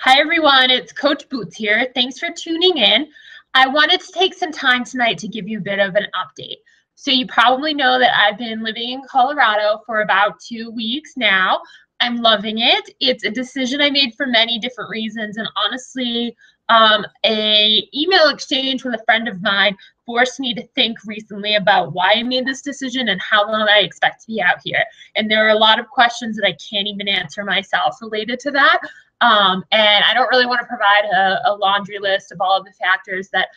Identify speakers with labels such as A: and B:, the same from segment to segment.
A: Hi everyone, it's Coach Boots here. Thanks for tuning in. I wanted to take some time tonight to give you a bit of an update. So you probably know that I've been living in Colorado for about 2 weeks now. I'm loving it. It's a decision I made for many different reasons, and honestly, a email exchange with a friend of mine forced me to think recently about why I made this decision and how long I expect to be out here. And there are a lot of questions that I can't even answer myself related to that. And I don't really want to provide a laundry list of all of the factors that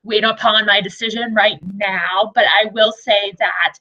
A: weighed upon my decision right now, but I will say that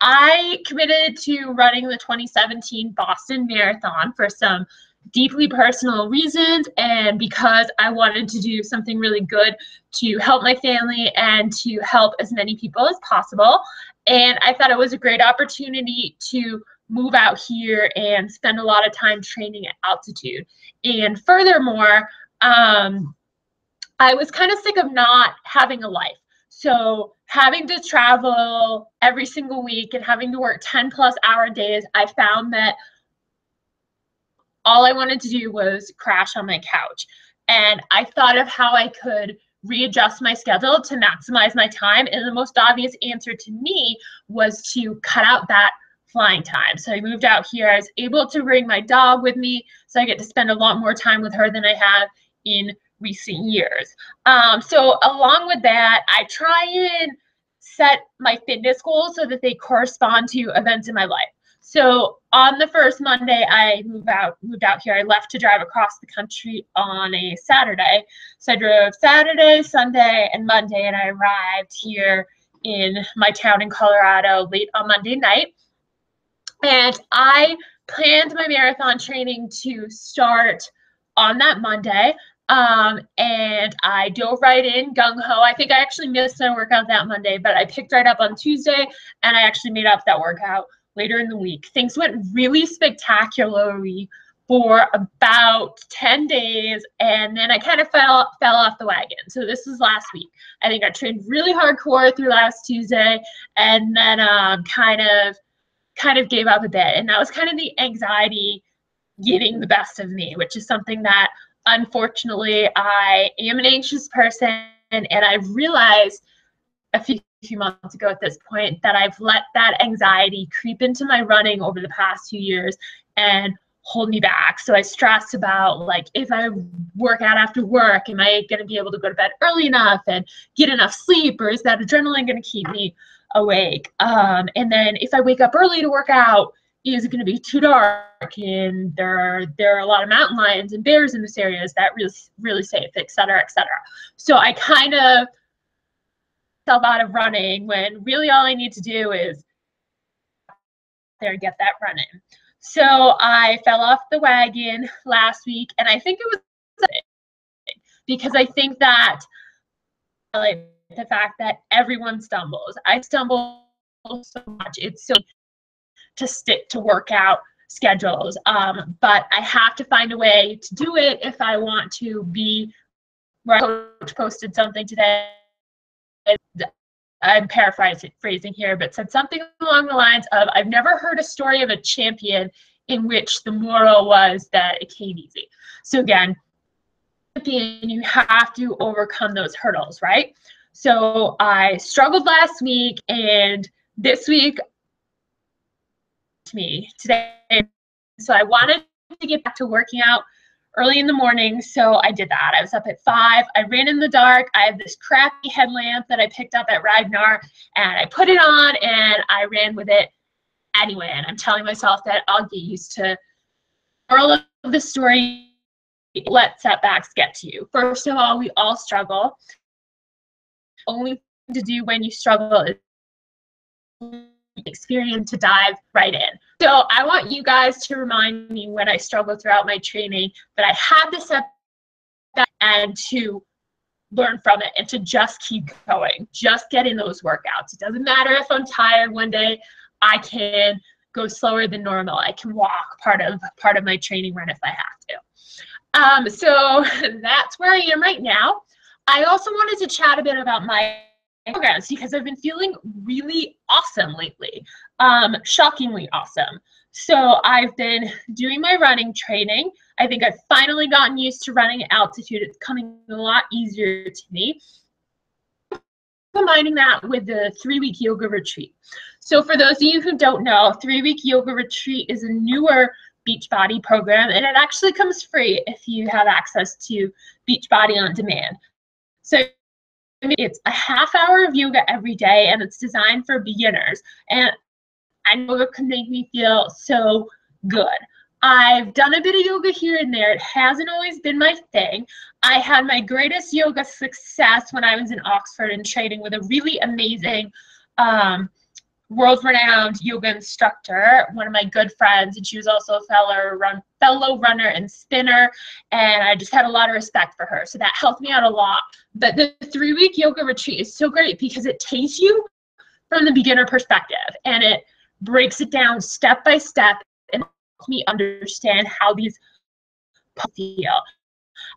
A: I committed to running the 2017 Boston Marathon for some deeply personal reasons and because I wanted to do something really good to help my family and to help as many people as possible. And I thought it was a great opportunity to move out here and spend a lot of time training at altitude. And furthermore, I was kind of sick of not having a life. So having to travel every single week and having to work 10-plus-hour days, I found that all I wanted to do was crash on my couch. And I thought of how I could readjust my schedule to maximize my time. And the most obvious answer to me was to cut out that flying time. So I moved out here. I was able to bring my dog with me, so I get to spend a lot more time with her than I have in recent years. So along with that, I try and set my fitness goals so that they correspond to events in my life. So on the first Monday I moved out here, I left to drive across the country on a Saturday. So I drove Saturday, Sunday, and Monday, and I arrived here in my town in Colorado late on Monday night. And I planned my marathon training to start on that Monday. And I dove right in, gung-ho. I think I actually missed my workout that Monday, but I picked right up on Tuesday, and I actually made up that workout later in the week. Things went really spectacularly for about 10 days, and then I kind of fell off the wagon. So this was last week. I think I trained really hardcore through last Tuesday, and then kind of gave up a bit. And that was kind of the anxiety getting the best of me, which is something that unfortunately I am an anxious person, and I've realized a few months ago at this point that I've let that anxiety creep into my running over the past 2 years and hold me back. So I stress about, like, if I work out after work, am I going to be able to go to bed early enough and get enough sleep, or is that adrenaline going to keep me awake? And then if I wake up early to work out, is it going to be too dark? And there are a lot of mountain lions and bears in this area. Is that really safe, et cetera, et cetera. So I kind of self out of running when really all I need to do is there and get that running. So I fell off the wagon last week, and I think it was because I think that, like, the fact that everyone stumbles. I stumble so much. It's so to stick to workout schedules, but I have to find a way to do it if I want to be. Where Coach posted something today. I'm paraphrasing here, but said something along the lines of, I've never heard a story of a champion in which the moral was that it came easy. So again, you have to overcome those hurdles, right? So I struggled last week, and this week today. So I wanted to get back to working out early in the morning, so I did that. I was up at 5. I ran in the dark. I have this crappy headlamp that I picked up at Ragnar, and I put it on, and I ran with it anyway. And I'm telling myself that I'll get used to. Moral of the story: let setbacks get to you. First of all, we all struggle. Only thing to do when you struggle is experience to dive right in. So I want you guys to remind me when I struggle throughout my training that I had to set that and to learn from it and to just keep going, just get in those workouts. It doesn't matter if I'm tired one day. I can go slower than normal. I can walk part of my training run if I have to. So that's where I am right now. I also wanted to chat a bit about my programs because I've been feeling really awesome lately, shockingly awesome. So I've been doing my running training. I think I've finally gotten used to running at altitude. It's coming a lot easier to me. Combining that with the 3-week yoga retreat. So for those of you who don't know, 3-week yoga retreat is a newer Beachbody program, and it actually comes free if you have access to Beachbody on demand. So it's a half hour of yoga every day, and it's designed for beginners. And I know it can make me feel so good. I've done a bit of yoga here and there. It hasn't always been my thing. I had my greatest yoga success when I was in Oxford and training with a really amazing world-renowned yoga instructor, one of my good friends, and she was also a fellow runner and spinner, and I just had a lot of respect for her, so that helped me out a lot. But the 3-week yoga retreat is so great because it takes you from the beginner perspective, and it breaks it down step by step and helps me understand how these feel.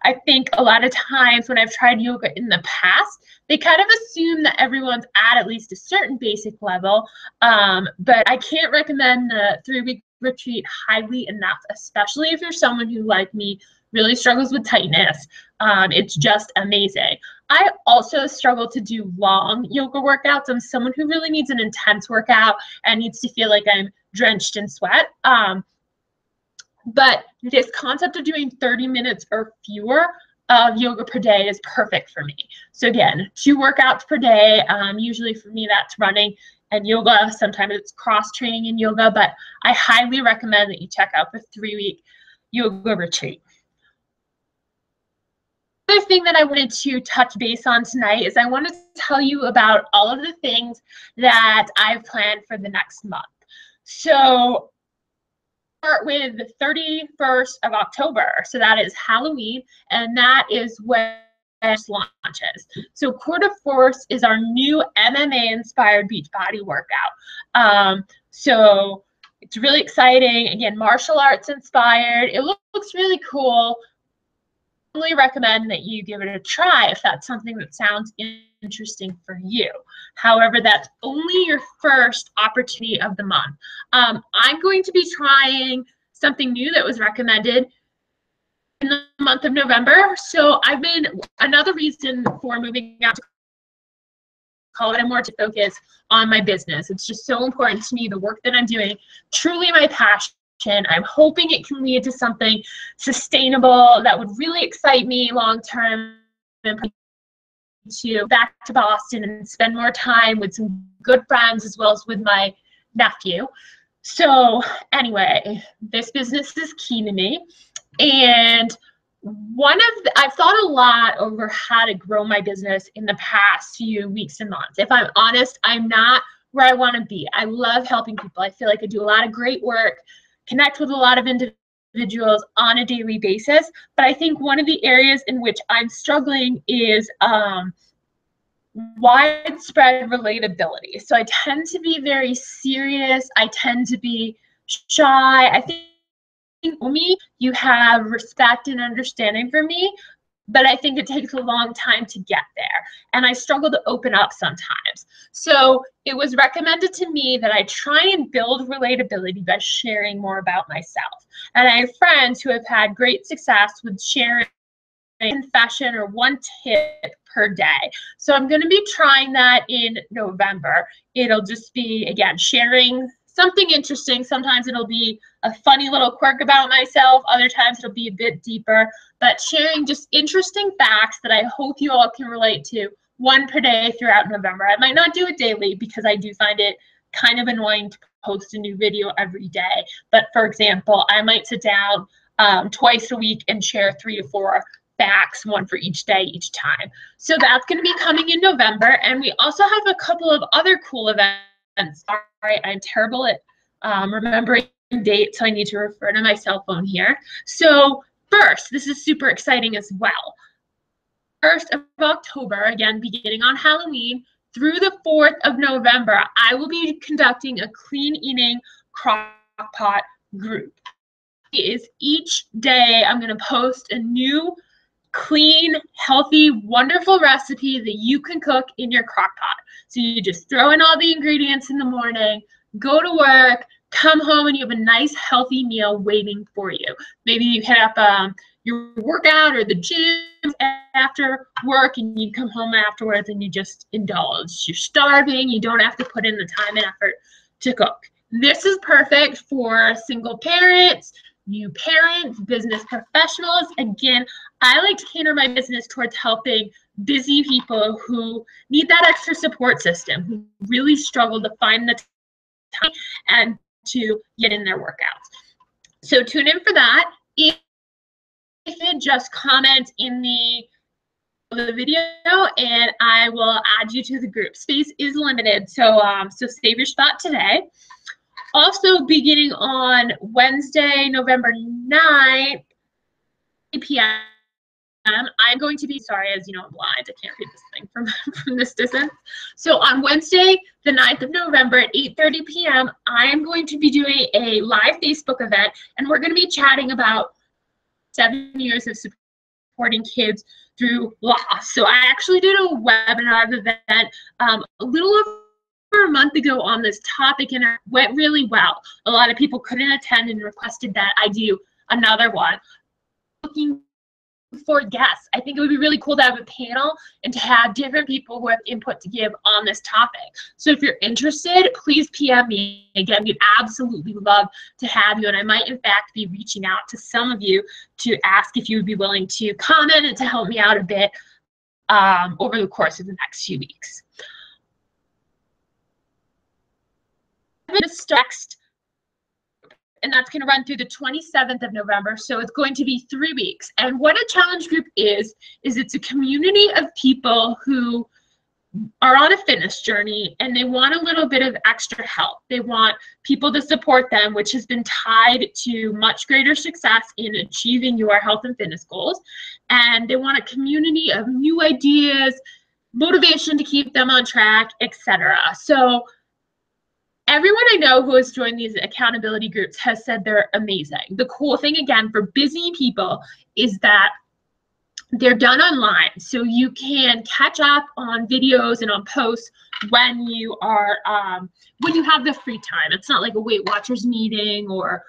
A: I think a lot of times when I've tried yoga in the past, they kind of assume that everyone's at least a certain basic level, but I can't recommend the 3-week retreat highly enough, especially if you're someone who, like me, really struggles with tightness. It's just amazing. I also struggle to do long yoga workouts. I'm someone who really needs an intense workout and needs to feel like I'm drenched in sweat. But this concept of doing 30 minutes or fewer of yoga per day is perfect for me. So again, 2 workouts per day. Usually for me, that's running and yoga. Sometimes it's cross training in yoga, but I highly recommend that you check out the 3-week yoga retreat. The other thing that I wanted to touch base on tonight is I want to tell you about all of the things that I've planned for the next month. So start with the 31st of October. So that is Halloween, and that is when it launches. So Core de Force is our new MMA-inspired Beachbody workout. So it's really exciting. Again, martial arts inspired. It looks really cool. I really recommend that you give it a try if that's something that sounds interesting for you. However, that's only your first opportunity of the month. I'm going to be trying something new that was recommended in the month of November. So another reason for moving out to Colorado more to focus on my business. It's just so important to me, the work that I'm doing, truly my passion. I'm hoping it can lead to something sustainable that would really excite me long term, and to back to Boston and spend more time with some good friends as well as with my nephew. So anyway, this business is key to me, and I've thought a lot over how to grow my business in the past few weeks and months. If I'm honest, I'm not where I want to be. I love helping people. I feel like I do a lot of great work, connect with a lot of individuals on a daily basis. But I think one of the areas in which I'm struggling is widespread relatability. So I tend to be very serious. I tend to be shy. I think me, you have respect and understanding for me, but I think it takes a long time to get there. And I struggle to open up sometimes. So it was recommended to me that I try and build relatability by sharing more about myself. And I have friends who have had great success with sharing a confession or one tip per day. So I'm going to be trying that in November. It'll just be, again, sharing something interesting. Sometimes it'll be a funny little quirk about myself. Other times it'll be a bit deeper, but sharing just interesting facts that I hope you all can relate to, one per day throughout November. I might not do it daily because I do find it kind of annoying to post a new video every day. But for example, I might sit down twice a week and share 3 to 4 facts, one for each day, each time. So that's going to be coming in November. And we also have a couple of other cool events. Sorry, I'm terrible at remembering dates, so I need to refer to my cell phone here. So first, this is super exciting as well. 1st of October, again, beginning on Halloween, through the 4th of November, I will be conducting a clean eating crock-pot group. Each day I'm going to post a new clean, healthy, wonderful recipe that you can cook in your crock pot. So you just throw in all the ingredients in the morning, go to work, come home and you have a nice healthy meal waiting for you. Maybe you hit up your workout or the gym after work and you come home afterwards and you just indulge. You're starving, you don't have to put in the time and effort to cook. This is perfect for single parents, new parents, business professionals. Again, I like to cater my business towards helping busy people who need that extra support system, who really struggle to find the time and to get in their workouts. So tune in for that. If you just comment in the video and I will add you to the group. Space is limited, so save your spot today. Also, beginning on Wednesday, November 9th, 8 p.m., I'm going to be, sorry, as you know, I'm blind. I can't read this thing from this distance. So on Wednesday, the 9th of November at 8:30 p.m., I am going to be doing a live Facebook event, and we're going to be chatting about 7 years of supporting kids through loss. So I actually did a webinar event a little over a month ago on this topic, and it went really well. A lot of people couldn't attend and requested that I do another one. Looking for guests. I think it would be really cool to have a panel and to have different people who have input to give on this topic. So if you're interested, please PM me. Again, we'd absolutely love to have you, and I might in fact be reaching out to some of you to ask if you would be willing to comment and to help me out a bit over the course of the next few weeks. This next, and that's going to run through the 27th of November, so it's going to be 3 weeks. And what a challenge group is it's a community of people who are on a fitness journey and they want a little bit of extra help. They want people to support them, which has been tied to much greater success in achieving your health and fitness goals. And they want a community of new ideas, motivation to keep them on track, etc. So everyone I know who has joined these accountability groups has said they're amazing. The cool thing, again, for busy people is that they're done online. So you can catch up on videos and on posts when you are, when you have the free time. It's not like a Weight Watchers meeting or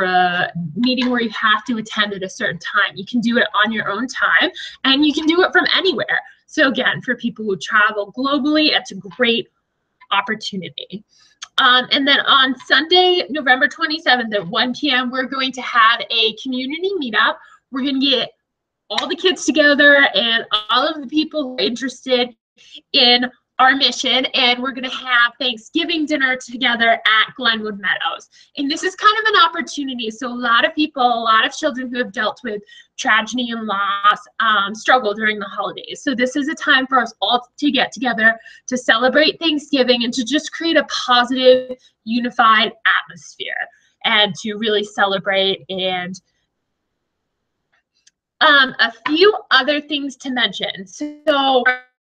A: a meeting where you have to attend at a certain time. You can do it on your own time and you can do it from anywhere. So again, for people who travel globally, it's a great opportunity. And then on Sunday, November 27th at 1 p.m., we're going to have a community meetup. We're going to get all the kids together and all of the people who are interested in our mission, and we're going to have Thanksgiving dinner together at Glenwood Meadows. And this is kind of an opportunity. So a lot of people, a lot of children who have dealt with tragedy and loss struggle during the holidays. So this is a time for us all to get together to celebrate Thanksgiving and to just create a positive, unified atmosphere and to really celebrate. And a few other things to mention. So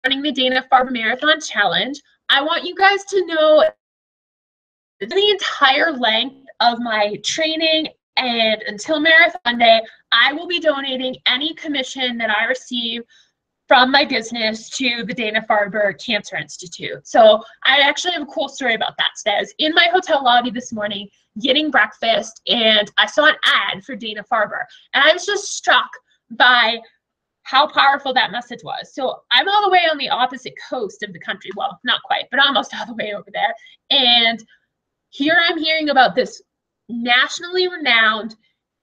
A: running the Dana-Farber Marathon Challenge, I want you guys to know the entire length of my training and until Marathon Day, I will be donating any commission that I receive from my business to the Dana-Farber Cancer Institute. So I actually have a cool story about that today. I was in my hotel lobby this morning getting breakfast and I saw an ad for Dana-Farber and I was just struck by how powerful that message was. So I'm all the way on the opposite coast of the country. Well, not quite, but almost all the way over there. And here I'm hearing about this nationally renowned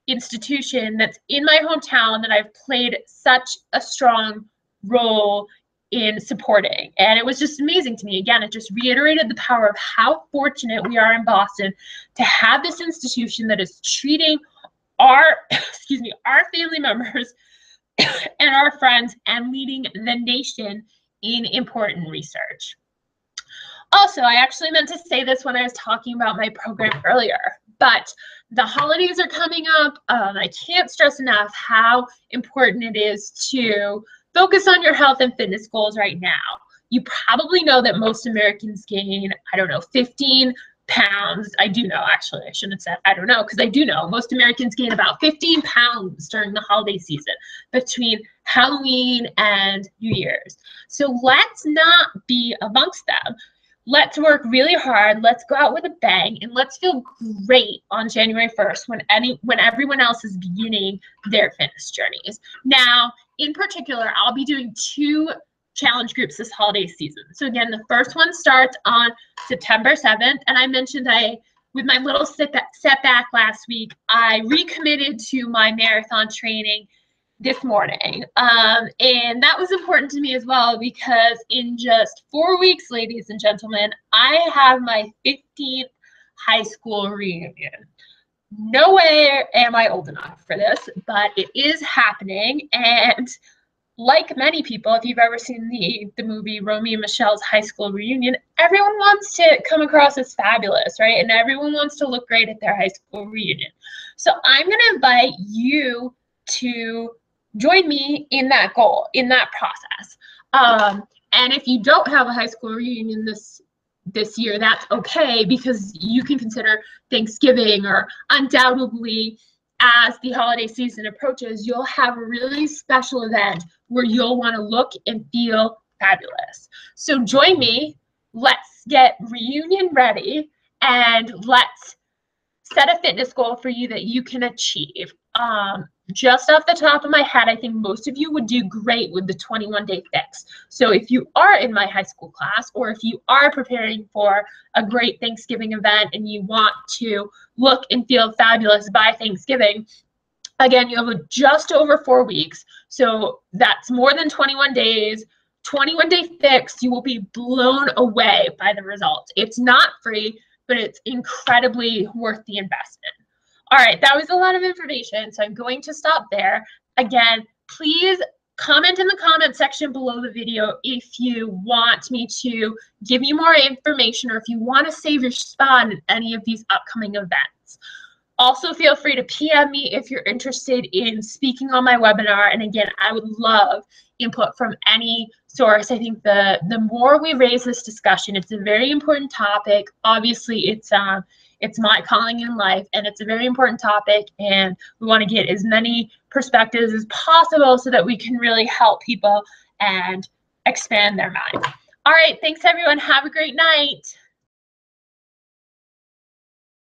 A: institution that's in my hometown that I've played such a strong role in supporting. And it was just amazing to me. Again, it just reiterated the power of how fortunate we are in Boston to have this institution that is treating our, our family members and our friends and leading the nation in important research. Also, I actually meant to say this when I was talking about my program earlier, but the holidays are coming up. I can't stress enough how important it is to focus on your health and fitness goals right now. You probably know that most Americans gain, 15 pounds. I do know, actually, I shouldn't have said I don't know, because I do know most Americans gain about 15 pounds during the holiday season between Halloween and New Year's. So let's not be amongst them. let's work really hard, let's go out with a bang, and let's feel great on January 1st when everyone else is beginning their fitness journeys. Now, in particular, I'll be doing 2 challenge groups this holiday season. So again, the first one starts on September 7th, and I mentioned with my little setback last week, I recommitted to my marathon training this morning. And that was important to me as well, because in just 4 weeks, ladies and gentlemen, I have my 15th high school reunion. No way am I old enough for this, but it is happening. And like many people, if you've ever seen the movie Romy and Michelle's high school reunion, everyone wants to come across as fabulous, right? And everyone wants to look great at their high school reunion. So I'm going to invite you to join me in that goal, in that process. And if you don't have a high school reunion this year, that's okay, because you can consider Thanksgiving, or undoubtedly as the holiday season approaches, you'll have a really special event where you'll want to look and feel fabulous. So join me, let's get reunion ready, and let's set a fitness goal for you that you can achieve. Just off the top of my head, I think most of you would do great with the 21-day fix. So if you are in my high school class, or if you are preparing for a great Thanksgiving event and you want to look and feel fabulous by Thanksgiving, again, you have just over 4 weeks. So that's more than 21 days. 21-day fix, you will be blown away by the results. It's not free, but it's incredibly worth the investment. All right, that was a lot of information, so I'm going to stop there. Again, please comment in the comment section below the video if you want me to give you more information, or if you want to save your spot in any of these upcoming events. Also, feel free to PM me if you're interested in speaking on my webinar. And again, I would love input from any source. I think the more we raise this discussion, it's a very important topic. Obviously, it's my calling in life, and it's a very important topic, and we want to get as many perspectives as possible so that we can really help people and expand their mind. All right, thanks everyone. Have a great night.